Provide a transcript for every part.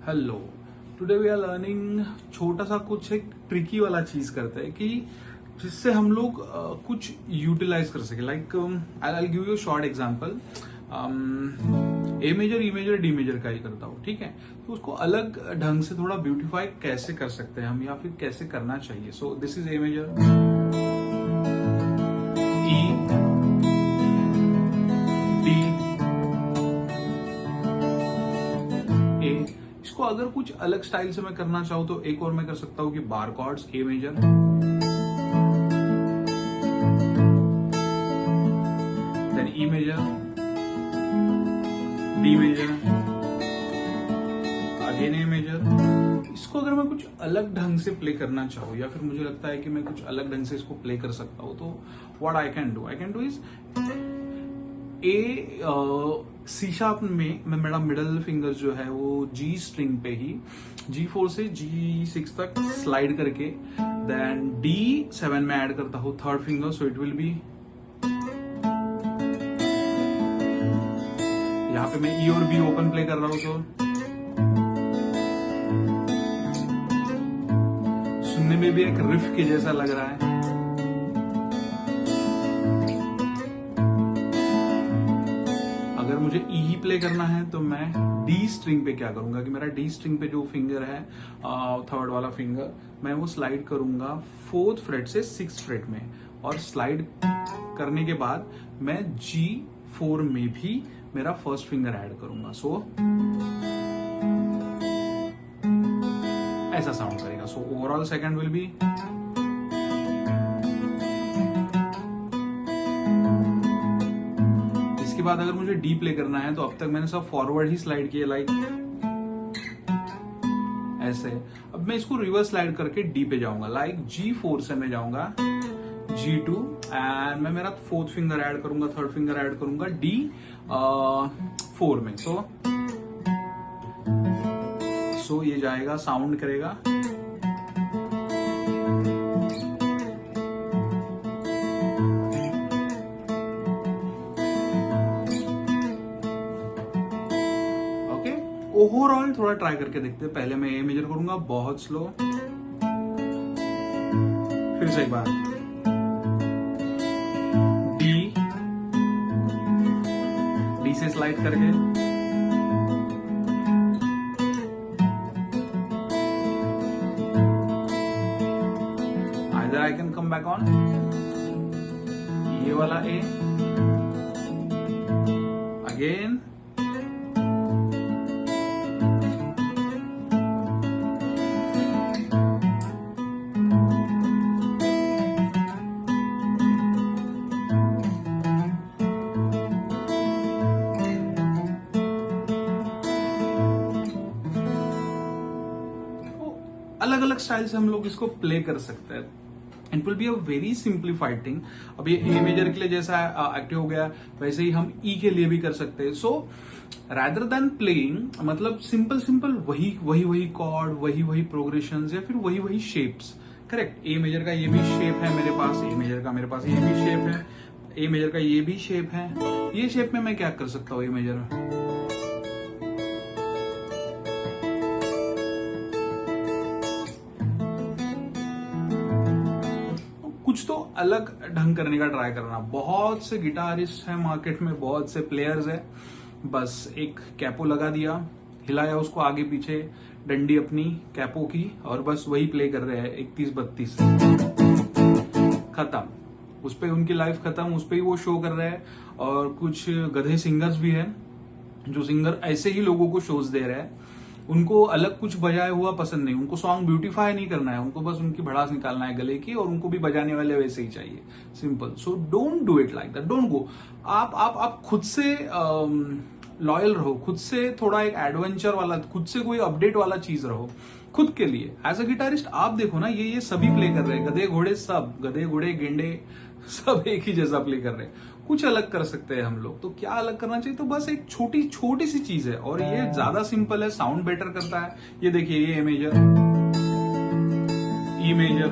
Hello, today we are learning छोटा सा कुछ एक ट्रिकी वाला चीज करते हैं कि जिससे हम लोग कुछ यूटिलाइज कर सके। Like I give you short example. A major, E major, D major का ही करता हूँ, ठीक है। तो उसको अलग ढंग से थोड़ा ब्यूटिफाई कैसे कर सकते हैं हम, या फिर कैसे करना चाहिए। So this is A major, E, D, A. इसको अगर कुछ अलग स्टाइल से मैं करना चाहूँ तो एक और मैं कर सकता हूँ कि bar chords, A major, then E major, D major, again A major. इसको अगर मैं कुछ अलग ढंग से प्ले करना चाहूँ, या फिर मुझे लगता है कि मैं कुछ अलग ढंग से इसको प्ले कर सकता हूँ, तो what I can do is A C sharp में मैं मेरा मिडल फिंगर जो है वो जी स्ट्रिंग पे ही G4 से G6 तक स्लाइड करके, देन D7 में ऐड करता हूँ third finger, so it will be, यहाँ पे मैं E और B ओपन प्ले कर रहा हूँ। तो सुनने में भी एक रिफ के जैसा लग रहा है। अगर मुझे ई ही प्ले करना है तो मैं डी स्ट्रिंग पे क्या करूंगा कि मेरा डी स्ट्रिंग पे जो फिंगर है, थर्ड वाला फिंगर, मैं वो स्लाइड करूंगा फोर्थ फ्रेट से सिक्स्थ फ्रेट में, और स्लाइड करने के बाद मैं G4 में भी मेरा फर्स्ट फिंगर ऐड करूंगा। सो ऐसा साउंड करेगा। So overall second will be, इसके बाद अगर मुझे डी प्ले करना है तो अब तक मैंने सब फॉरवर्ड ही स्लाइड किया, लाइक ऐसे। अब मैं इसको रिवर्स स्लाइड करके डी पे जाऊंगा, लाइक G4 से मैं जाऊंगा G2, एंड मैं मेरा फोर्थ फिंगर ऐड करूंगा, थर्ड फिंगर ऐड करूंगा D4 में। सो ये जाएगा, साउंड करेगा। ओवरऑल थोड़ा ट्राई करके देखते हैं। पहले मैं ए मेजर करूंगा बहुत स्लो, फिर से एक बार डी से स्लाइड करके, either I can come back on ये वाला ए अगेन, अलग अलग स्टाइल से हम लोग इसको प्ले कर सकते हैं। It will be a very simplified thing. अब ये ए मेजर के लिए जैसा एक्टिव हो गया, वैसे ही हम ई के लिए भी कर सकते हैं। सो रादर देन प्लेइंग, मतलब सिंपल वही कॉर्ड, वही प्रोग्रेशन, या फिर वही शेप्स। करेक्ट, ए मेजर का ये भी शेप है मेरे पास, ए मेजर का मेरे पास ये भी शेप है, ए मेजर का ये भी शेप है। ये शेप में मैं क्या कर सकता हूँ ए मेजर में, कुछ तो अलग ढंग करने का ट्राई करना। बहुत से गिटारिस्ट हैं मार्केट में, बहुत से प्लेयर्स हैं, बस एक कैपो लगा दिया, हिलाया उसको आगे पीछे, डंडी अपनी कैपो की, और बस वही प्ले कर रहे हैं 31-32, खत्म। उस पे उनकी लाइफ खत्म, उस पे ही वो शो कर रहे हैं। और कुछ गधे सिंगर्स भी हैं जो सिंगर ऐसे ही लोगों को शोज दे रहे हैं। उनको अलग कुछ बजाया हुआ पसंद नहीं, उनको सॉन्ग ब्यूटीफाई नहीं करना है, उनको बस उनकी भड़ास निकालना है गले की, और उनको भी बजाने वाले वैसे ही चाहिए, simple. So don't do it like that, don't go. आप खुद से लॉयल रहो, खुद से थोड़ा एक एडवेंचर वाला, खुद से कोई अपडेट वाला चीज रहो खुद के लिए। एज अ गिटारिस्ट आप देखो ना, ये सभी प्ले कर रहे हैं, गधे घोड़े सब, गधे घोड़े गेंडे सब एक ही जैसा प्ले कर रहे हैं। कुछ अलग कर सकते हैं हम लोग, तो क्या अलग करना चाहिए? तो बस एक छोटी सी चीज है, और ये ज्यादा सिंपल है, साउंड बेटर करता है। ये देखिए, ये A major, E major,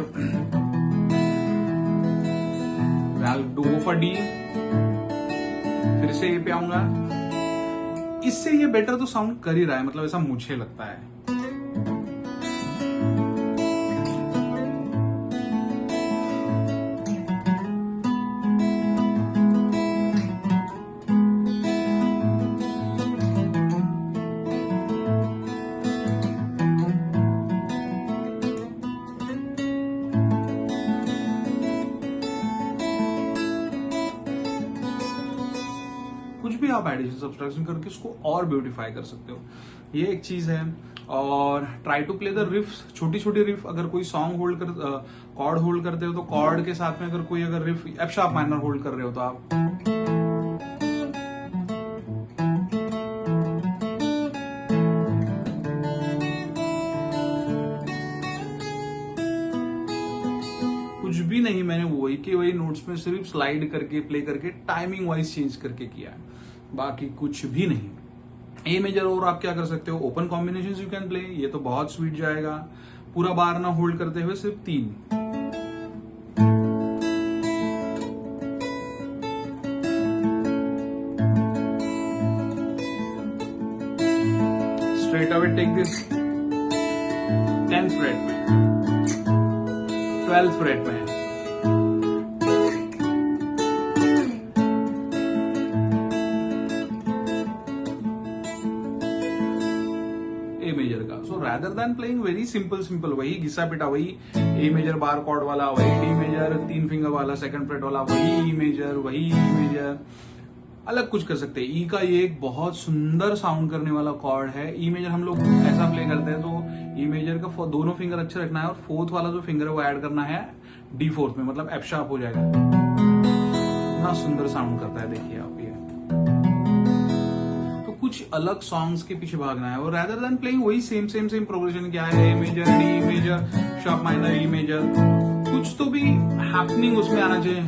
do for D, फिर से ए पे आऊंगा। इससे ये बेटर तो साउंड कर ही रहा है, मतलब ऐसा मुझे लगता है। आप एडिशन सब्सट्रैक्शन करके उसको और ब्यूटीफाई कर सकते हो। ये एक चीज है। और try to play the riffs, छोटी छोटी रिफ। अगर कोई सॉन्ग होल्ड कर कॉर्ड होल्ड करते हो तो कॉर्ड के साथ में अगर कोई अगर रिफ एफ शार्प माइनर होल्ड कर रहे हो तो आप कुछ भी नहीं, मैंने वही के वही नोट्स में सिर्फ स्लाइड करके प्ले करके टाइमिंग वाइज चेंज करके किया है, बाकी कुछ भी नहीं। ए मेजर और आप क्या कर सकते हो, open combinations you can play, ये तो बहुत स्वीट जाएगा। पूरा बार ना होल्ड करते हुए सिर्फ 3। Straight away take this 10th fret में, 12th फ्रेट में, ए मेजर का। So rather than playing very simple वही घिसा पिटा, वही ए मेजर बार कॉर्ड वाला, वही डी मेजर 3 फिंगर वाला 2nd फ्रेट वाला, वही ई मेजर, वही ई मेजर, अलग कुछ कर सकते हैं। ई का ये एक बहुत सुंदर साउंड करने वाला कॉर्ड है। ई मेजर हम लोग ऐसा प्ले करते हैं तो ई मेजर का दोनों फिंगर अच्छे रखना है और 4th वाला जो फिंगर है वो ऐड करना है D4 में, मतलब एफ शार्प हो जाएगा। इतना सुंदर साउंड करता है, देखिए आप ये। तो कुछ अलग सॉन्ग्स के पीछे भागना है और रादर देन प्लेइंग वही सेम प्रोग्रेशन क्या है, A major, D major, sharp minor, E major, कुछ तो भी हैपनिंग उसमें आना चाहिए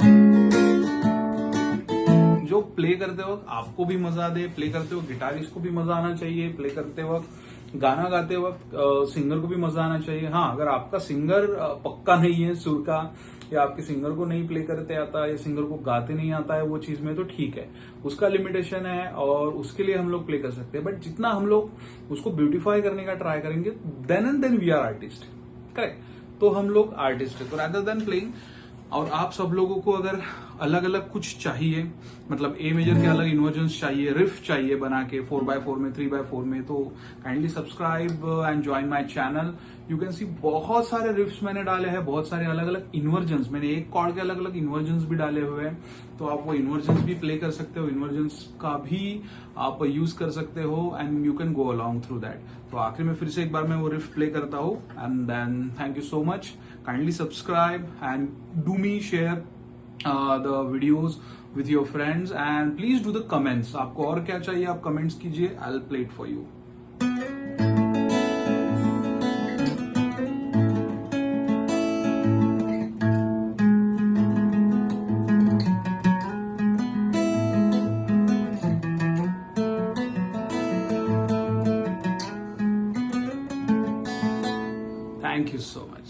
जो प्ले करते वक्त आपको भी मजा दे, प्ले करते वक्त गिटारिस्ट को भी मजा आना चाहिए, प्ले करते वक्त गाना गाते वक्त सिंगर को भी मजा आना चाहिए। हाँ, अगर आपका सिंगर पक्का नहीं है सुर का, या आपके सिंगर को नहीं प्ले करते आता है, या सिंगर को गाते नहीं आता है वो चीज में, तो ठीक है, उसका लिमिटेशन है और उसके लिए हम लोग प्ले कर सकते हैं। बट जितना हम लोग उसको ब्यूटीफाई करने का ट्राई करेंगे, then and then we are artist, correct? तो हम लोग आर्टिस्ट है। तो रादर देन प्लेइंग, और आप सब लोगों को अगर अलग अलग कुछ चाहिए, मतलब ए मेजर के अलग इन्वर्जन्स चाहिए, रिफ चाहिए बना के 4x4 में, 3x4 में, तो kindly subscribe and join my channel. You can see बहुत सारे रिफ्स मैंने डाले हैं, बहुत सारे अलग अलग इन्वर्जन्स, मैंने एक कॉर्ड के अलग अलग इन्वर्जन्स भी डाले हुए हैं, तो आप वो इन्वर्जन्स भी प्ले कर सकते हो, इन्वर्जन्स का भी आप यूज कर सकते हो and you can go along through that. तो आखिर में फिर से एक बार मैं वो रिफ प्ले करता हूँ and then thank you so much. Kindly subscribe and do me share the videos with your friends and please do the comments। आपको और क्या चाहिए आप कमेंट्स कीजिए, I'll play it for you। Thank you so much।